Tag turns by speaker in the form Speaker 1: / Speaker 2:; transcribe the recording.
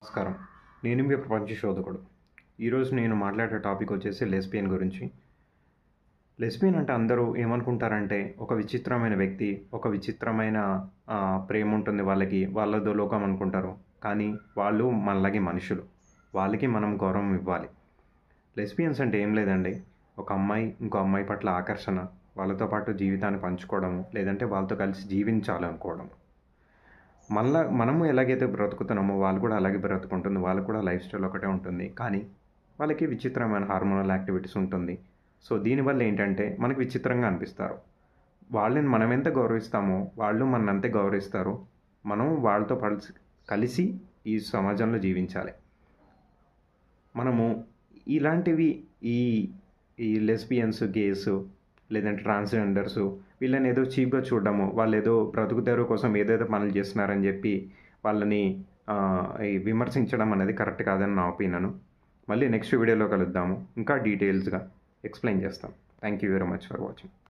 Speaker 1: నమస్కారం. నేను మీ ప్రపంచ శోధకుడు. ఈరోజు నేను మాట్లాడే టాపిక్ వచ్చేసి లెస్బియన్ గురించి. లెస్బియన్ అంటే అందరూ ఏమనుకుంటారంటే ఒక విచిత్రమైన వ్యక్తి, ఒక విచిత్రమైన ప్రేమ ఉంటుంది వాళ్ళకి, వాళ్ళదో లోకం అనుకుంటారు. కానీ వాళ్ళు మనలాగే మనుషులు. వాళ్ళకి మనం గౌరవం ఇవ్వాలి. లెస్బియన్స్ అంటే ఏం లేదండి, ఒక అమ్మాయి ఇంకో అమ్మాయి పట్ల ఆకర్షణ, వాళ్ళతో పాటు జీవితాన్ని పంచుకోవడము, లేదంటే వాళ్ళతో కలిసి జీవించాలనుకోవడం. మనము ఎలాగైతే బ్రతుకుతున్నామో వాళ్ళు కూడా అలాగే బ్రతుకుంటుంది. వాళ్ళకు కూడా లైఫ్ స్టైల్ ఒకటే ఉంటుంది. కానీ వాళ్ళకి విచిత్రమైన హార్మోనల్ యాక్టివిటీస్ ఉంటుంది. సో దీనివల్ల ఏంటంటే మనకు విచిత్రంగా అనిపిస్తారు. వాళ్ళని మనం ఎంత గౌరవిస్తామో వాళ్ళు మనల్ని అంతే గౌరవిస్తారు. మనం వాళ్ళతో కలిసి ఈ సమాజంలో జీవించాలి. మనము ఇలాంటివి ఈ ఈ లెస్బియన్స్, గేస్, లేదంటే ట్రాన్స్జెండర్స్ వీళ్ళని ఏదో చీప్గా చూడడము, వాళ్ళు ఏదో బ్రతుకుతారు కోసం ఏదేదో పనులు చేస్తున్నారని చెప్పి వాళ్ళని విమర్శించడం అనేది కరెక్ట్ కాదని నా ఒపీనియన్. మళ్ళీ నెక్స్ట్ వీడియోలో కలుద్దాము, ఇంకా డీటెయిల్స్గా ఎక్స్ప్లెయిన్ చేస్తాం. Thank you very much for watching.